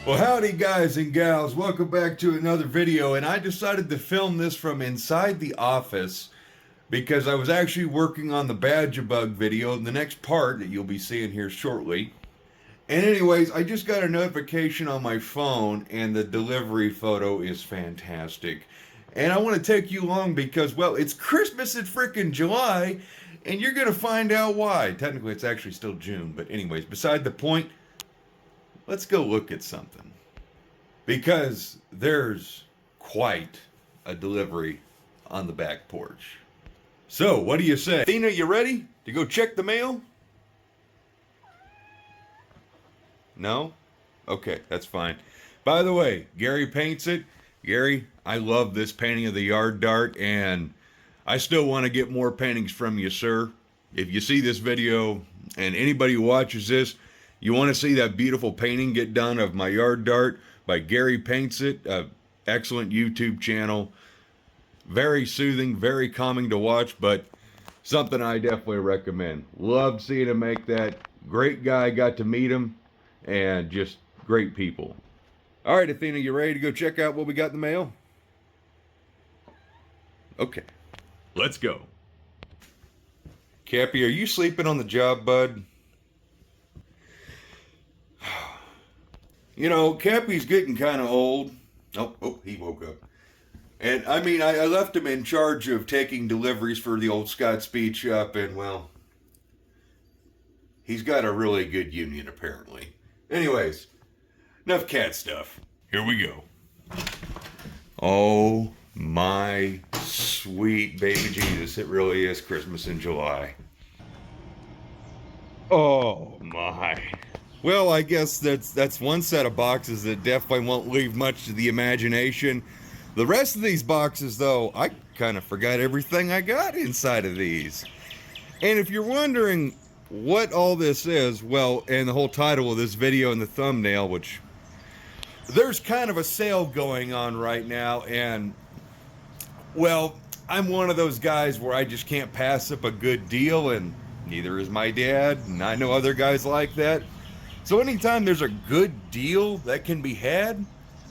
Well, howdy guys and gals, welcome back to another video, and I decided to film this from inside the office because I was actually working on the Badge-a-Bug video, the next part that you'll be seeing here shortly. And anyways, I just got a notification on my phone and the delivery photo is fantastic. And I want to take you along because, well, it's Christmas in frickin' July, and you're going to find out why. Technically, it's actually still June, but anyways, beside the point, let's go look at something. Because there's quite a delivery on the back porch. So, what do you say? Athena, you ready to go check the mail? No? Okay, that's fine. By the way, Gary paints it. Gary, I love this painting of the yard dart, and I still want to get more paintings from you, sir. If you see this video, and anybody who watches this, you want to see that beautiful painting get done of my yard dart by Gary Paints It, excellent YouTube channel. Very soothing, very calming to watch, but something I definitely recommend. Loved seeing him make that. Great guy, got to meet him, and just great people. All right, Athena, you ready to go check out what we got in the mail? Okay, let's go. Cappy, are you sleeping on the job, bud? You know, Cappy's getting kind of old. Oh, he woke up. And, I mean, I left him in charge of taking deliveries for the old Scott Speed Shop, and, well, he's got a really good union, apparently. Anyways, enough cat stuff. Here we go. Oh, my sweet baby Jesus. It really is Christmas in July. Oh, my. Well, I guess that's one set of boxes that definitely won't leave much to the imagination. The rest of these boxes, though, I kind of forgot everything I got inside of these. And if you're wondering what all this is, well, and the whole title of this video and the thumbnail, which there's kind of a sale going on right now, and, well, I'm one of those guys where I just can't pass up a good deal, and neither is my dad, and I know other guys like that. So anytime there's a good deal that can be had,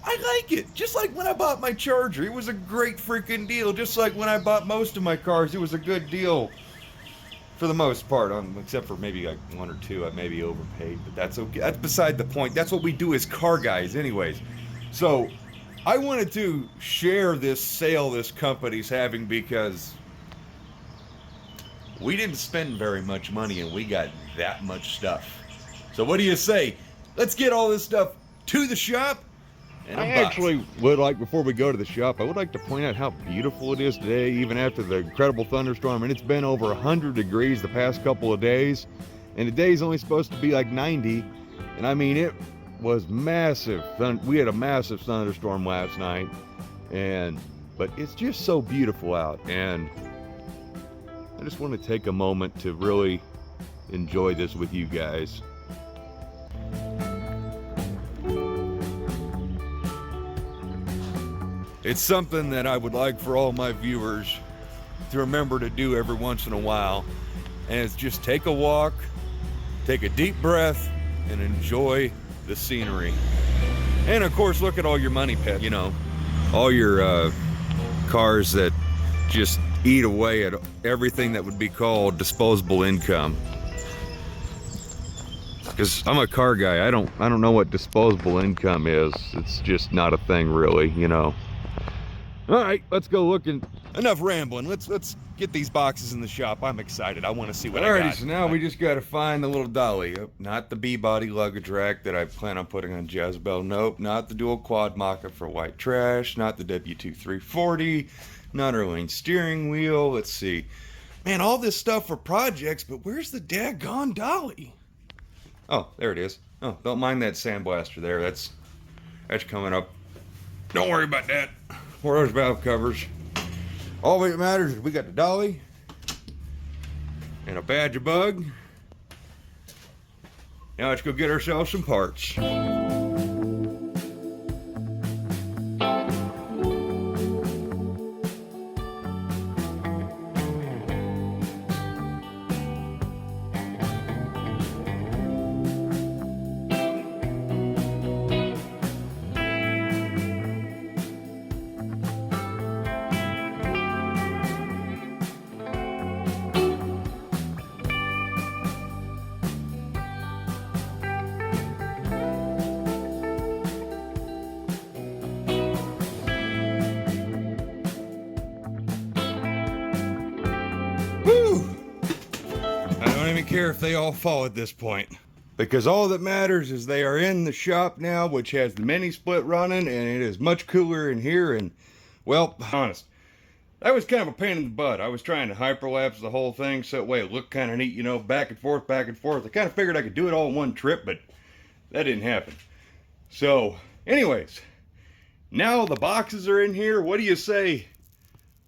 I like it. Just like when I bought my Charger, it was a great freaking deal. Just like when I bought most of my cars, it was a good deal for the most part, except for maybe like one or two I maybe overpaid, but that's okay. That's beside the point. That's what we do as car guys anyways. So I wanted to share this sale this company's having because we didn't spend very much money and we got that much stuff. So what do you say? Let's get all this stuff to the shop. And I actually would like, before we go to the shop, I would like to point out how beautiful it is today, even after the incredible thunderstorm. And it's been over 100 degrees the past couple of days. And today's only supposed to be like 90. And I mean, it was massive. We had a massive thunderstorm last night. But it's just so beautiful out. And I just want to take a moment to really enjoy this with you guys. It's something that I would like for all my viewers to remember to do every once in a while. And it's just take a walk, take a deep breath, and enjoy the scenery. And of course, look at all your money pit, you know, all your cars that just eat away at everything that would be called disposable income. Because I'm a car guy, I don't know what disposable income is. It's just not a thing really, you know. All right, let's go looking. Enough rambling. Let's get these boxes in the shop. I'm excited. I want to see what I got. So now we just got to find the little dolly. Not the B-body luggage rack that I plan on putting on Jezebel. Nope. Not the dual quad mock-up for white trash. Not the W2340. Not our lane steering wheel. Let's see. Man, all this stuff for projects, but where's the daggone dolly? Oh, there it is. Oh, don't mind that sandblaster there. That's coming up. Don't worry about that. Or those valve covers. All that matters is we got the dolly and a Badge-a-Bug. Now let's go get ourselves some parts. care if they all fall at this point. Because all that matters is they are in the shop now, which has the mini split running, and it is much cooler in here. And, well, honest, that was kind of a pain in the butt. I was trying to hyperlapse the whole thing so that way it looked kind of neat, you know, back and forth, back and forth. I kind of figured I could do it all in one trip, but that didn't happen. So, anyways, now the boxes are in here. What do you say?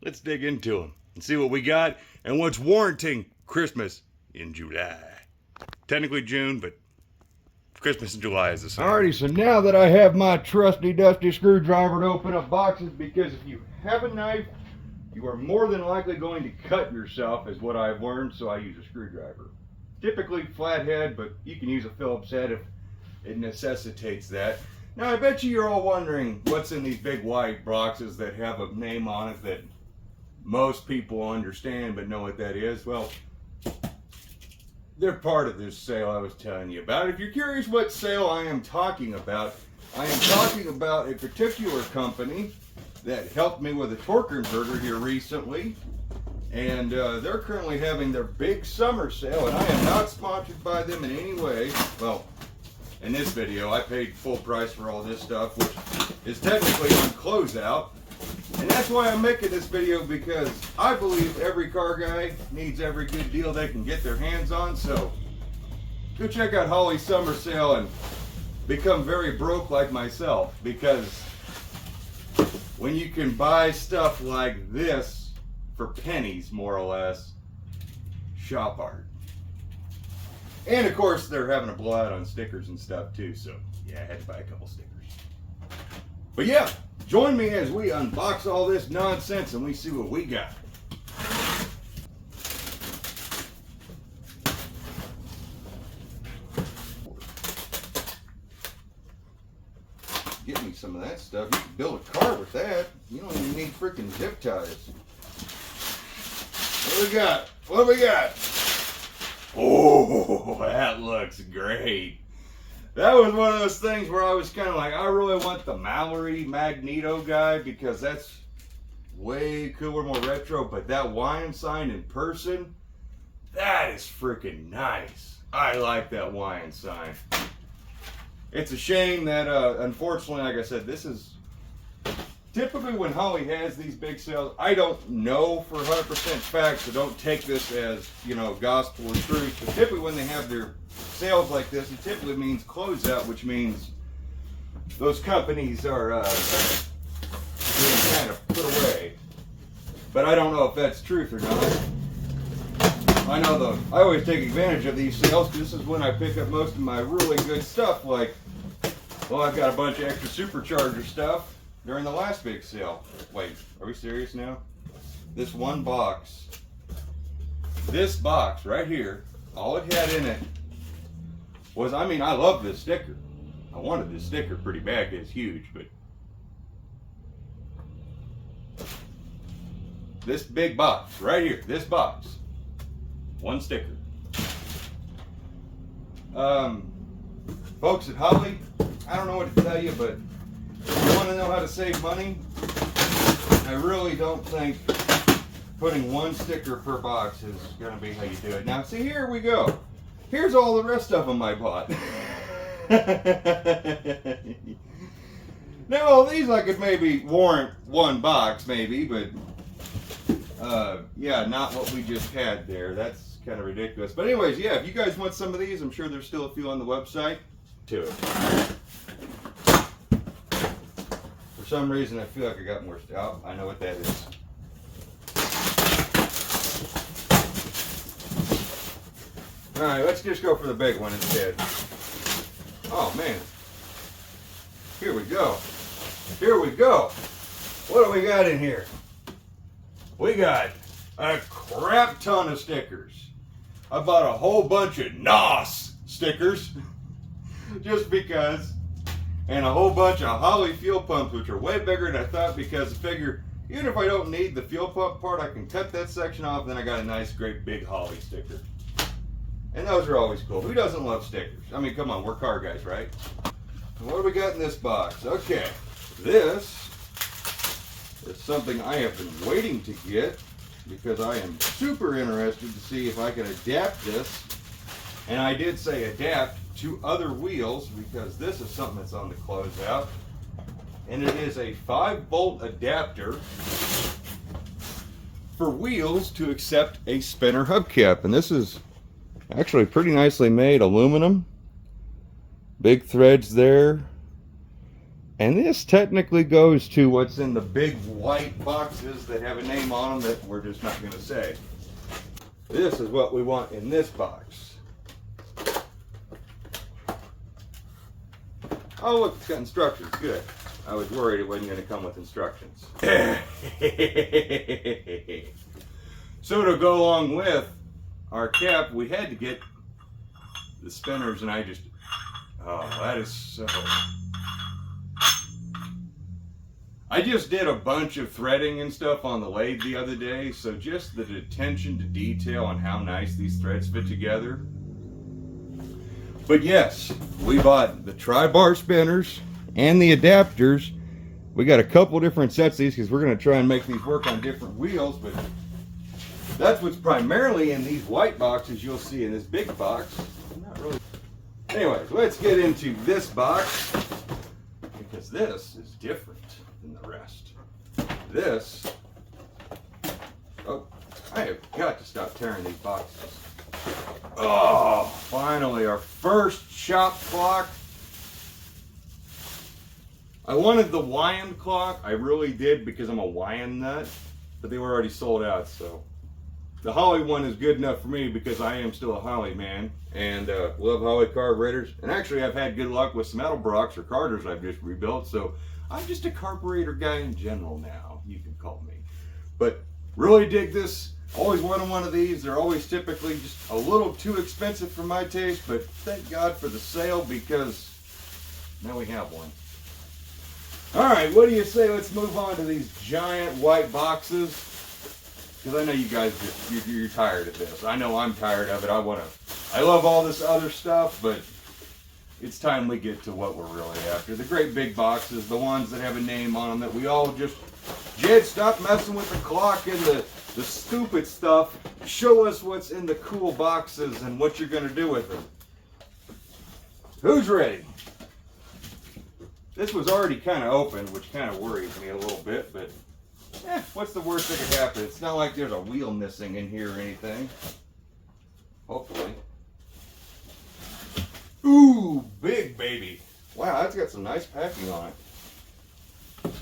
Let's dig into them and see what we got and what's warranting Christmas in July. Technically June, but Christmas in July is the same. Alrighty, so now that I have my trusty dusty screwdriver to open up boxes, because if you have a knife, you are more than likely going to cut yourself, is what I've learned, so I use a screwdriver. Typically flathead, but you can use a Phillips head if it necessitates that. Now I bet you're all wondering what's in these big white boxes that have a name on it that most people understand but know what that is. Well, they're part of this sale I was telling you about. If you're curious what sale I am talking about a particular company that helped me with a torque converter here recently. And they're currently having their big summer sale, and I am not sponsored by them in any way. Well, in this video, I paid full price for all this stuff, which is technically on closeout. And that's why I'm making this video, because I believe every car guy needs every good deal they can get their hands on. So go check out Holly's summer sale and become very broke like myself, because when you can buy stuff like this for pennies, more or less, shop art. And of course they're having a blowout on stickers and stuff too, so yeah, I had to buy a couple stickers. But yeah, join me as we unbox all this nonsense and we see what we got. Get me some of that stuff. You can build a car with that. You don't even need freaking zip ties. What do we got? What do we got? Oh, that looks great. That was one of those things where I was kind of like, I really want the Mallory Magneto guy, because that's way cooler, more retro. But that Wine sign in person, that is freaking nice. I like that Wine sign. It's a shame that, unfortunately, like I said, this is typically when Holly has these big sales. I don't know for 100% fact, so don't take this as, you know, gospel or truth. But typically when they have their sales like this, it typically means closeout, which means those companies are being kind of put away. But I don't know if that's truth or not. I know I always take advantage of these sales, because this is when I pick up most of my really good stuff. Like, well, I've got a bunch of extra supercharger stuff during the last big sale. Wait, are we serious now? This one box, this box right here, all it had in it was, I mean, I love this sticker. I wanted this sticker pretty bad. It's huge, but this big box right here, this box, one sticker. Folks at Holly, I don't know what to tell you, but if you want to know how to save money, I really don't think putting one sticker per box is going to be how you do it. Now, see, here we go. Here's all the rest of them I bought. Now, these I could maybe warrant one box, maybe, but yeah, not what we just had there. That's kind of ridiculous. But anyways, yeah, if you guys want some of these, I'm sure there's still a few on the website. To it. For some reason, I feel like I got more stuff. I know what that is. All right, let's just go for the big one instead. Oh man, here we go. Here we go. What do we got in here? We got a crap ton of stickers. I bought a whole bunch of NOS stickers. Just because, and a whole bunch of Holly fuel pumps, which are way bigger than I thought, because I figure even if I don't need the fuel pump part, I can cut that section off, then I got a nice great big Holly sticker. And those are always cool. Who doesn't love stickers? I mean, come on, we're car guys, right? What do we got in this box? Okay, this is something I have been waiting to get, because I am super interested to see if I can adapt this And I did say adapt to other wheels because this is something that's on the closeout. And it is a 5-volt adapter for wheels to accept a spinner hubcap. And this is actually pretty nicely made, aluminum. Big threads there. And this technically goes to what's in the big white boxes that have a name on them that we're just not going to say. This is what we want in this box. Oh, look, it's got instructions. Good. I was worried it wasn't going to come with instructions. So to go along with our cap, we had to get the spinners, and I just, oh, that is so... I just did a bunch of threading and stuff on the lathe the other day, so just the attention to detail on how nice these threads fit together. But yes, we bought the tri-bar spinners and the adapters. We got a couple different sets of these because we're going to try and make these work on different wheels, but that's what's primarily in these white boxes you'll see in this big box. Not really. Anyways, let's get into this box because this is different than the rest. This, oh, I have got to stop tearing these boxes. Oh, finally, our first shop clock. I wanted the Hawaiian clock, I really did, because I'm a Hawaiian nut, but they were already sold out, so. The Holly one is good enough for me because I am still a Holly man, and love Holly carburetors. And actually, I've had good luck with some Edelbrocks or Carters I've just rebuilt, so I'm just a carburetor guy in general now, you can call me. But really dig this. Always wanted one of these. They're always typically just a little too expensive for my taste, but thank God for the sale because now we have one. All right, what do you say? Let's move on to these giant white boxes. Because I know you guys you're tired of this. I know I'm tired of it. I love all this other stuff, but it's time we get to what we're really after. The great big boxes, the ones that have a name on them that we all just, Jed, stop messing with the clock and the stupid stuff. Show us what's in the cool boxes and what you're going to do with them. Who's ready? This was already kind of open, which kind of worries me a little bit, but what's the worst that could happen? It's not like there's a wheel missing in here or anything. Hopefully. Ooh, big baby. Wow, that's got some nice packing on it.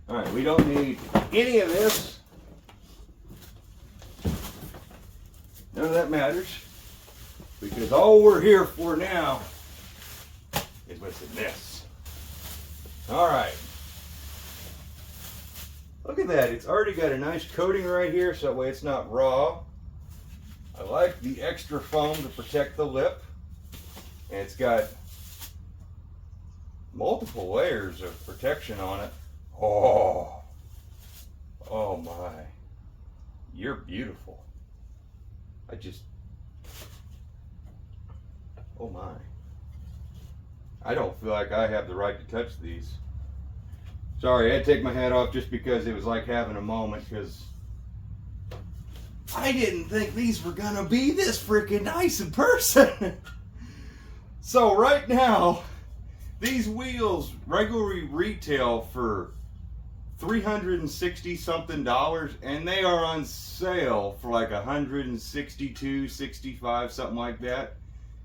Alright, we don't need any of this. None of that matters. Because all we're here for now is what's in this. Alright. Look at that, it's already got a nice coating right here so that way it's not raw. I like the extra foam to protect the lip. And it's got multiple layers of protection on it. Oh my. You're beautiful. Oh my. I don't feel like I have the right to touch these. Sorry, I had to take my hat off just because it was like having a moment, because I didn't think these were gonna be this freaking nice in person. So right now, these wheels regularly retail for $360 something, and they are on sale for like $162, $65, something like that.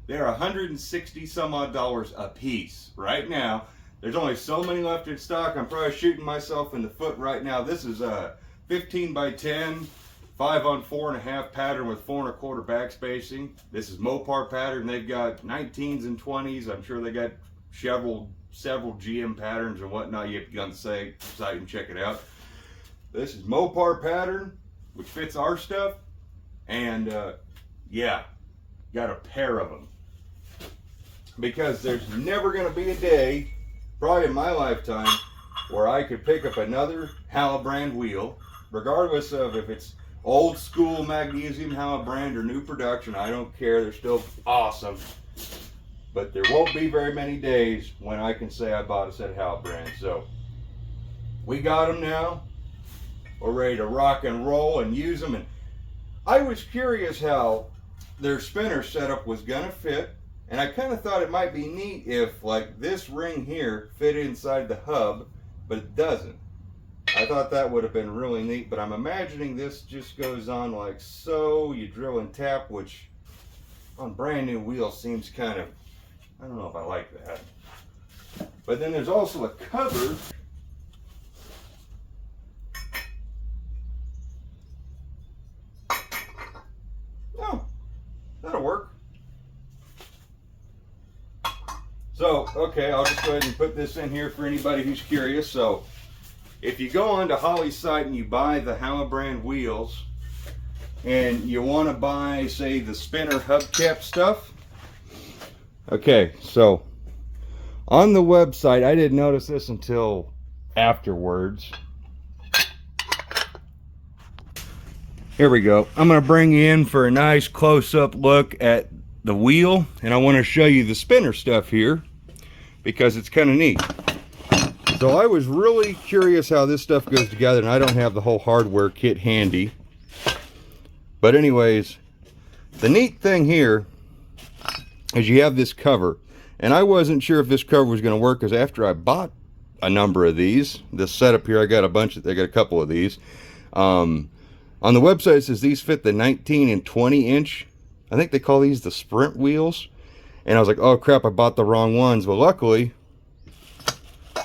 They're $160 some odd a piece right now. There's only so many left in stock. I'm probably shooting myself in the foot right now. This is a 15 by 10, 5 on 4.5 pattern with 4 1/4 back spacing. This is Mopar pattern. They've got 19s and 20s. I'm sure they got several GM patterns and whatnot. You have to go on the site and check it out. This is Mopar pattern, which fits our stuff. And yeah, got a pair of them. Because there's never going to be a day, probably in my lifetime, where I could pick up another Halabrand wheel, regardless of if it's old school magnesium Halabrand or new production. I don't care, they're still awesome. But there won't be very many days when I can say I bought a set of Halabrand. So we got them now. We're ready to rock and roll and use them. And I was curious how their spinner setup was gonna fit, and I kind of thought it might be neat if like this ring here fit inside the hub, but it doesn't. I thought that would have been really neat, but I'm imagining this just goes on like so. You drill and tap, which on brand new wheels seems kind of, I don't know if I like that. But then there's also a cover. Oh, that'll work. So, okay, I'll just go ahead and put this in here for anybody who's curious. So, if you go onto Holley's site and you buy the Howa brand wheels, and you want to buy, say, the spinner hubcap stuff. Okay, so on the website, I didn't notice this until afterwards. Here we go. I'm going to bring you in for a nice close-up look at the wheel, and I want to show you the spinner stuff here because it's kind of neat. So I was really curious how this stuff goes together, and I don't have the whole hardware kit handy. But anyways, the neat thing here is you have this cover, and I wasn't sure if this cover was going to work because after I bought a number of these, this setup here, I got a couple of these. On the website it says these fit the 19 and 20 inch. I think they call these the sprint wheels. And I was like, oh crap, I bought the wrong ones. But luckily,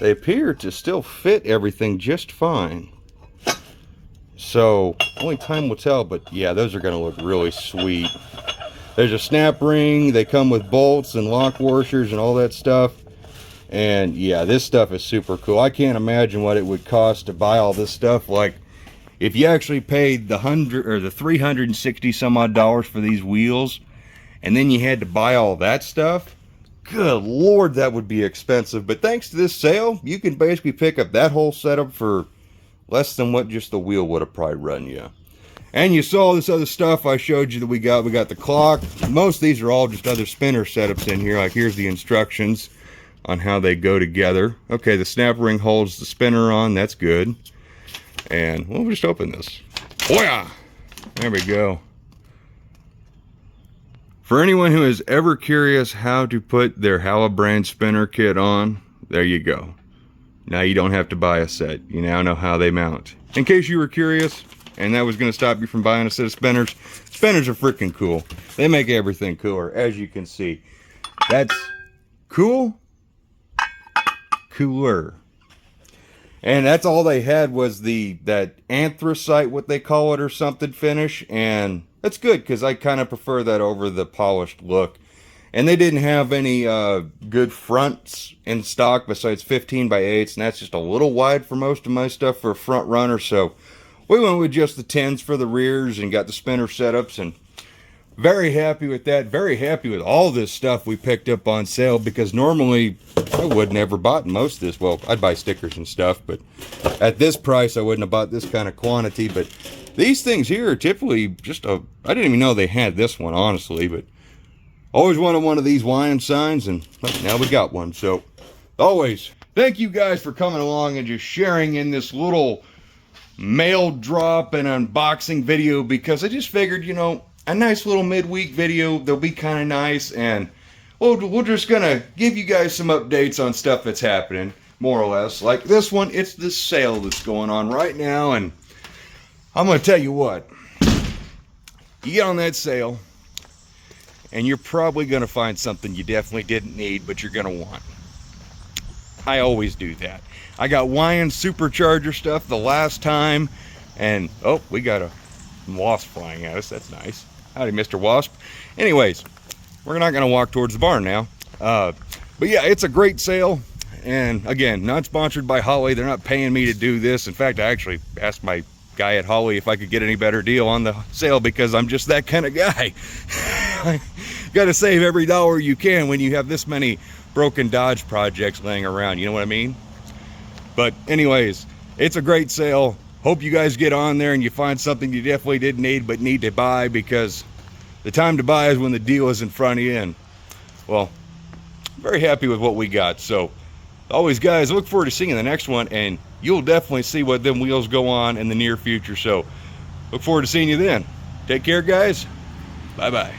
they appear to still fit everything just fine. So, only time will tell, but yeah, those are going to look really sweet. There's a snap ring, they come with bolts and lock washers and all that stuff. And yeah, this stuff is super cool. I can't imagine what it would cost to buy all this stuff. Like, if you actually paid the $360 some odd dollars for these wheels, and then you had to buy all that stuff, good Lord, that would be expensive. But thanks to this sale, you can basically pick up that whole setup for less than what just the wheel would have probably run you. And you saw this other stuff I showed you that we got. We got the clock. Most of these are all just other spinner setups in here. Like here's the instructions on how they go together. Okay, the snap ring holds the spinner on. That's good. And we'll just open this. Oh yeah! There we go. For anyone who is ever curious how to put their Howa brand spinner kit on, there you go. Now you don't have to buy a set. You now know how they mount. In case you were curious, and that was going to stop you from buying a set of spinners, spinners are freaking cool. They make everything cooler, as you can see. That's cool, cooler. And that's all they had was that anthracite, what they call it, or something finish. And that's good, because I kind of prefer that over the polished look. And they didn't have any good fronts in stock besides 15 by 8s, and that's just a little wide for most of my stuff for a front runner. So we went with just the 10s for the rears and got the spinner setups, and very happy with that. Very happy with all this stuff we picked up on sale, because normally I would never bought most of this. Well, I'd buy stickers and stuff, but at this price I wouldn't have bought this kind of quantity. But these things here are typically just I didn't even know they had this one, honestly, but always wanted one of these Lion signs, and now we got one. So, always, thank you guys for coming along and just sharing in this little mail drop and unboxing video, because I just figured, you know, a nice little midweek video, they'll be kind of nice, and we're just going to give you guys some updates on stuff that's happening, more or less. Like this one, it's this sale that's going on right now, and I'm going to tell you what, you get on that sale, and you're probably going to find something you definitely didn't need, but you're going to want. I always do that. I got Lion supercharger stuff the last time, and oh, we got a wasp flying at us. That's nice. Howdy, Mr. Wasp. Anyways, we're not going to walk towards the barn now. But yeah, it's a great sale. And again, not sponsored by Holley. They're not paying me to do this. In fact, I actually asked my guy at Holley if I could get any better deal on the sale, because I'm just that kind of guy. Got to save every dollar you can when you have this many broken Dodge projects laying around. You know what I mean? But anyways, it's a great sale. Hope you guys get on there and you find something you definitely didn't need but need to buy, because the time to buy is when the deal is in front of you. And well, I'm very happy with what we got. So always, guys, look forward to seeing the next one, and you'll definitely see what them wheels go on in the near future. So look forward to seeing you then. Take care, guys. Bye bye.